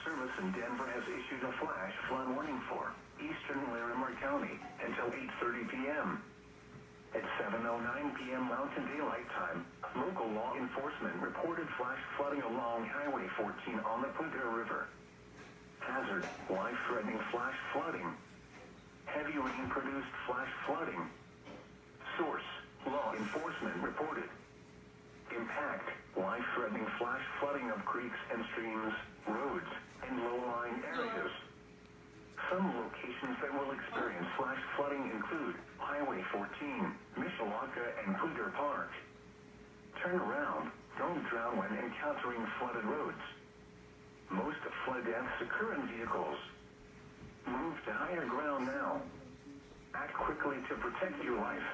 Service in Denver has issued a flash flood warning for eastern Larimer County until 8:30 p.m. At 7:09 p.m. Mountain Daylight Time, local law enforcement reported flash flooding along Highway 14 on the Punta River. Hazard, life-threatening flash flooding. Heavy rain produced flash flooding. Source, law enforcement reported. Impact, life-threatening flash flooding of creeks and streams, roads, and low-lying areas. Some locations that will experience flash flooding include Highway 14, Mishawaka, and Punta Park. Turn around, don't drown when encountering flooded roads. Most flood deaths occur in vehicles. Move to higher ground now. Act quickly to protect your life.